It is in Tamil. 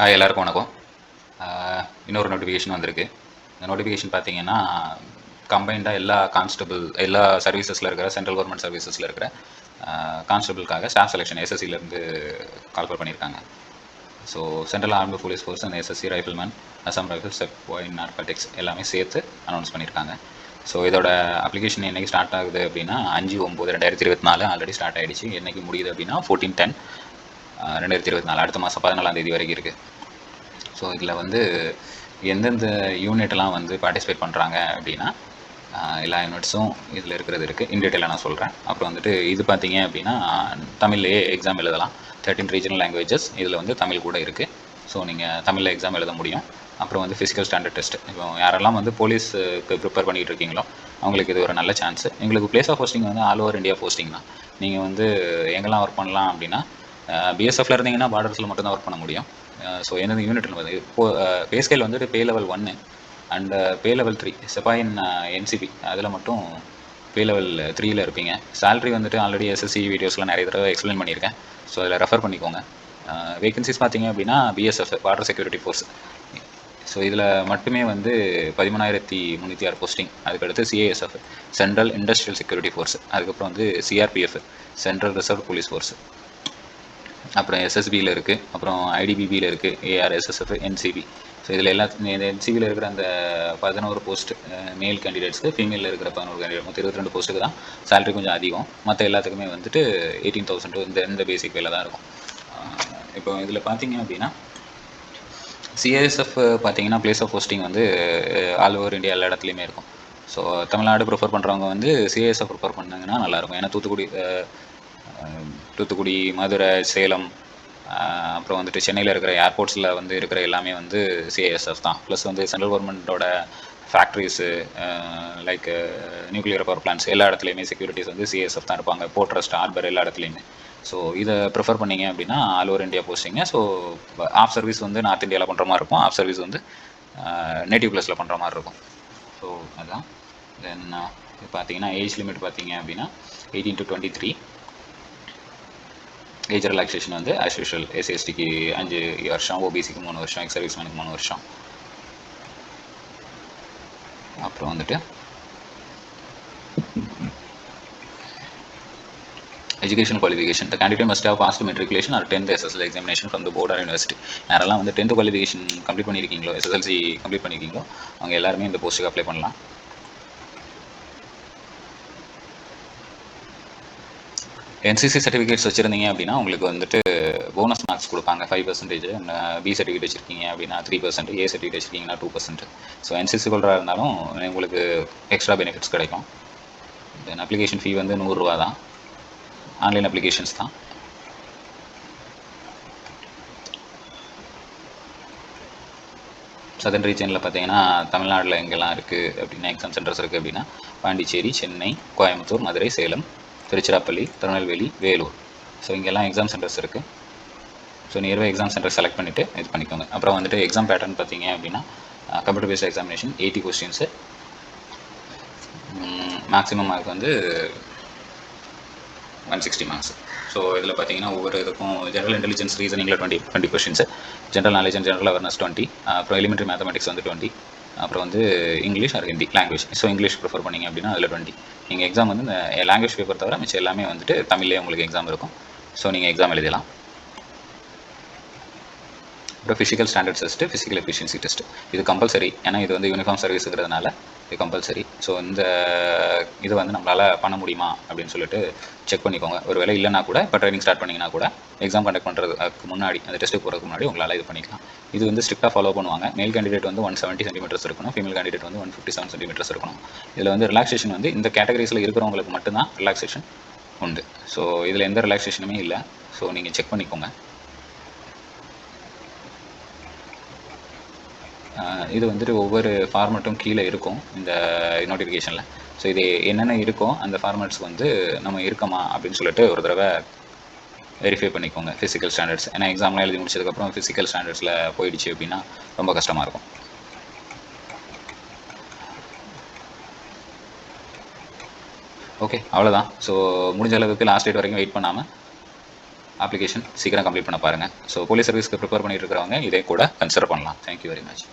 எல்லாருக்கும் வணக்கம். இன்னொரு நோட்டிஃபிகேஷன் வந்திருக்கு. இந்த நோட்டிஃபிகேஷன் பார்த்தீங்கன்னா, கம்பைன்டாக எல்லா சர்வீசஸில் இருக்கிற சென்ட்ரல் கவர்மெண்ட் சர்வீசஸில் இருக்கிற கான்ஸ்டபிளுக்காக ஸ்டாஃப் செலெக்ஷன் எஸ்எஸ்சிலேருந்து கால்ஃபர் பண்ணியிருக்காங்க. So central armed police force and SSC rifleman, Assam Rifles, sepoy in narcotics எல்லாமே சேர்த்து அனௌன்ஸ் பண்ணியிருக்காங்க. ஸோ இதோட அப்ளிகேஷன் என்றைக்கு ஸ்டார்ட் ஆகுது அப்படின்னா 5/9/2024 ஆல்ரெடி ஸ்டார்ட் ஆகிடுச்சு. என்றைக்கு முடியுது அப்படின்னா 14/10/2024 அடுத்த மாதம் 14ஆம் தேதி வரைக்கும் இருக்குது. ஸோ இதில் வந்து எந்தெந்த யூனிட்லாம் வந்து பார்ட்டிசிபேட் பண்ணுறாங்க அப்படின்னா எல்லா யூனிட்ஸும் இதில் இருக்கிறது இருக்குது. இன் டீட்டெயிலாக நான் சொல்கிறேன். அப்புறம் வந்துட்டு இது பார்த்தீங்க அப்படின்னா தமிழ்லேயே எக்ஸாம் எழுதலாம். 13 ரீஜனல் லாங்குவேஜஸ் இதில் வந்து தமிழ் கூட இருக்குது. ஸோ நீங்கள் தமிழில் எக்ஸாம் எழுத முடியும். அப்புறம் வந்து ஃபிசிக்கல் ஸ்டாண்டர்ட் டெஸ்ட். இப்போ யாரெல்லாம் வந்து போலீஸுக்கு ப்ரிப்பேர் பண்ணிகிட்டு இருக்கீங்களோ அவங்களுக்கு இது ஒரு நல்ல சான்ஸு. எங்களுக்கு பிளேஸ் ஆஃப் போஸ்டிங் வந்து ஆல் ஓவர் இந்தியா போஸ்டிங் தான். நீங்கள் வந்து எங்கெல்லாம் ஒர்க் பண்ணலாம் அப்படின்னா பிஎஸ்எஃப்ல இருந்தீங்கன்னா பார்டர்ஸில் மட்டும்தான் ஒர்க் பண்ண முடியும். ஸோ எந்தெந்த யூனிட்டில் வந்து பே ஸ்கேல் வந்துட்டு pay level 1 and pay level 3 sepoy in NCB அதில் மட்டும் பே லெவல் 3ல் இருப்பீங்க. சேலரி வந்துட்டு ஆல்ரெடி எஸ்எஸ்சி வீடியோஸ்லாம் நிறைய தடவை எக்ஸ்பிளைன் பண்ணியிருக்கேன். ஸோ அதில் ரெஃபர் பண்ணிக்கோங்க. வேகன்சிஸ் பார்த்தீங்க அப்படின்னா BSF border security force. So இதில் மட்டுமே வந்து 13,306 போஸ்டிங். அதுக்கடுத்து CASF central industrial security force. அதுக்கப்புறம் வந்து CRPF central reserve police force. அப்புறம் எஸ்எஸ்பியில் இருக்குது. அப்புறம் ஐடிபிபியில் இருக்குது. ஏஆர்எஸ்எஸ்எஃப் என்சிபி. ஸோ இதில் இந்த என்சிபியில் இருக்கிற அந்த 11 போஸ்ட் மேல் கேண்டிடேட்ஸ்க்கு, ஃபீமேலில் இருக்கிற 11 கேண்டிடேட், மொத்தம் 22 போஸ்ட்டுக்கு தான் சேலரி கொஞ்சம் அதிகம். மற்ற எல்லாத்துக்குமே வந்துட்டு 18,000 இந்த பேசிக் வேலை தான் இருக்கும். இப்போ இதில் பார்த்தீங்க அப்படின்னா சிஏஎஸ்எஃப் பார்த்தீங்கன்னா பிளேஸ் ஆஃப் போஸ்டிங் வந்து ஆல் ஓவர் இந்தியா எல்லா இடத்துலையுமே இருக்கும். ஸோ தமிழ்நாடு ப்ரிஃபர் பண்ணுறவங்க வந்து சிஏஎஸ்எஃப் ப்ரிஃபர் பண்ணாங்கன்னா நல்லாயிருக்கும். ஏன்னா தூத்துக்குடி, மதுரை, சேலம், அப்புறம் வந்துட்டு சென்னையில் இருக்கிற ஏர்போர்ட்ஸில் வந்து இருக்கிற எல்லாமே வந்து சிஏஎஸ்எஃப் தான். ப்ளஸ் வந்து சென்ட்ரல் கவர்மெண்ட்டோட factories like nuclear power plans எல்லா இடத்துலையுமே செக்யூரிட்டிஸ் வந்து சிஏஎஸ்எஃப் தான் இருப்பாங்க. போர்ட் ட்ரஸ்ட், ஹார்பர் எல்லா இடத்துலையுமே. ஸோ இதை ப்ரிஃபர் பண்ணிங்க அப்படின்னா ஆல் ஓவர் இந்தியா போஸ்டிங்க. ஸோ ஆஃப் சர்வீஸ் வந்து நார்த் இந்தியாவில் பண்ணுற மாதிரி இருக்கும். ஆஃப் சர்வீஸ் வந்து நேட்டிவ் பிளேஸில் பண்ணுற மாதிரி இருக்கும். ஸோ அதுதான். தென் பார்த்தீங்கன்னா ஏஜ் லிமிட் பார்த்தீங்க அப்படின்னா 18 to 23. ஏஜ் ரிலாக்ஸேஷன் வந்து ஆஸ் யூஷுவல் எஸ்சிஎஸ்டிக்கு 5 வருஷம், ஓபிசிக்கு 3 வருஷம், எக்ஸ் சர்வீஸ்மேனுக்கு 3 வருஷம். அப்புறம் வந்துட்டு educational qualification. The candidate must have passed matriculation or 10th SSL examination from the board or university. யாரெல்லாம் வந்து 10th qualification கம்ப்ளீட் பண்ணியிருக்கீங்களோ, எஸ்எஸ்எல்சி கம்ப்ளீட் பண்ணியிருக்கீங்களோ அவங்க எல்லாருமே இந்த போஸ்ட்டுக்கு அப்ளை பண்ணலாம். என்சிசி சர்டிஃபிகேட்ஸ் வச்சுருந்தீங்க அப்படின்னா உங்களுக்கு வந்துட்டு போனஸ் மார்க்ஸ் கொடுப்பாங்க 5%. பி சர்டிஃபிகேட் வச்சுருக்கீங்க அப்படின்னா 3%, ஏ சர்டிஃபிகேட் வச்சுருக்கீங்கன்னா 2%. ஸோ என்சிசி ஹோல்டராக இருந்தாலும் உங்களுக்கு எக்ஸ்ட்ரா பெனிஃபிட்ஸ் கிடைக்கும். தென் அப்ளிகேஷன் ஃபீ வந்து 100 ரூபா தான். ஆன்லைன் அப்ளிகேஷன்ஸ் தான். சதர்ன் ரீஜனில் பார்த்தீங்கன்னா தமிழ்நாட்டில் எங்கெல்லாம் இருக்குது அப்படின்னா எக்ஸாம் சென்டர்ஸ் இருக்குது அப்படின்னா பாண்டிச்சேரி, சென்னை, கோயம்புத்தூர், மதுரை, சேலம், திருச்சிராப்பள்ளி, திருநெல்வேலி, வேலூர். ஸோ இங்கெல்லாம் எக்ஸாம் சென்டர்ஸ் இருக்குது. So nearby exam centre select பண்ணிவிட்டு இது பண்ணிக்கோங்க. அப்புறம் வந்துட்டு எக்ஸாம் பேட்டர்ன் பார்த்தீங்க அப்படின்னா computer based examination 80 questions. Maximum mark வந்து 160 மார்க்ஸ். ஸோ இதில் பார்த்தீங்கன்னா ஒவ்வொரு இதுக்கும் ஜென்ரல் இன்டெலிஜென்ஸ் ரீசனிங்கில் 20 questions, general knowledge and general awareness 20, அப்புறம் எலிமெண்ட்ரி மேத்தமெட்டிக்ஸ் வந்து 20, அப்புறம் வந்து English or Hindi language. So English prefer பண்ணிங்க அப்படின்னா அதில் 20. நீங்கள் எக்ஸாம் வந்து இந்த லாங்குவேஜ் பேப்பர் தவிர மிச்சம் எல்லாமே வந்துட்டு தமிழ்லேயே உங்களுக்கு எக்ஸாம் இருக்கும். ஸோ நீங்கள் எக்ஸாம் எழுதலாம். அப்புறம் physical standard test, physical efficiency test. இது கம்பல்சரி. ஏன்னா இது வந்து யூனிஃபார்ம் சர்வீஸுங்கிறதுனால இது கம்பல்சரி. ஸோ இந்த இது வந்து நம்மளால் பண்ண முடியுமா அப்படின்னு சொல்லிட்டு செக் பண்ணிக்கோங்க. ஒரு வேலை இல்லைனா கூட இப்போ ட்ரைனிங் ஸ்டார்ட் பண்ணிங்கன்னா கூட எக்ஸாம் கண்டக்ட் பண்ணுறதுக்கு முன்னாடி, அந்த டெஸ்ட்டுக்கு போகிறதுக்கு முன்னாடி உங்களால் இது பண்ணிக்கலாம். இது வந்து ஸ்ட்ரிக்டாக ஃபாலோ பண்ணுவாங்க. மேல் கேண்டிடேட் வந்து 170 சென்டிமீட்டர்ஸ் இருக்கணும், ஃபீமேல் கேண்டிடேட் வந்து 157 சென்டிமீட்டர்ஸ் இருக்கணும். இதில் வந்து ரிலாக்ஸேஷன் வந்து இந்த கேட்டகரிஸில் இருக்கிறவங்களுக்கு மட்டும்தான் ரிலாக்ஸேஷன் உண்டு. ஸோ இதில் எந்த ரிலாக்ஸேஷனுமே இல்லை. ஸோ நீங்கள் செக் பண்ணிக்கோங்க. இது வந்துட்டு ஒவ்வொரு ஃபார்மெட்டும் கீழே இருக்கும் இந்த நோட்டிஃபிகேஷனில். ஸோ இது என்னென்ன இருக்கோ அந்த ஃபார்மேட்ஸ் வந்து நம்ம இருக்கமா அப்படின்னு சொல்லிட்டு ஒரு தடவை வெரிஃபை பண்ணிக்கோங்க. ஃபிசிக்கல் ஸ்டாண்டர்ட்ஸ், ஏன்னா எக்ஸாம்லாம் எழுதி முடிச்சதுக்கப்புறம் ஃபிசிக்கல் ஸ்டாண்டர்ட்ஸில் போயிடுச்சு அப்படின்னா ரொம்ப கஷ்டமாக இருக்கும். ஓகே, அவ்வளோதான். ஸோ முடிஞ்ச அளவுக்கு லாஸ்ட் டேட் வரைக்கும் வெயிட் பண்ணாமல் அப்ளிகேஷன் சீக்கிரம் கம்ப்ளீட் பண்ண பாருங்கள். ஸோ போலீஸ் சர்வீஸ்க்கு ப்ரிப்பேர் பண்ணிட்டு இருக்கிறவங்க இதே கூட கன்சிடர் பண்ணலாம். Thank you very much.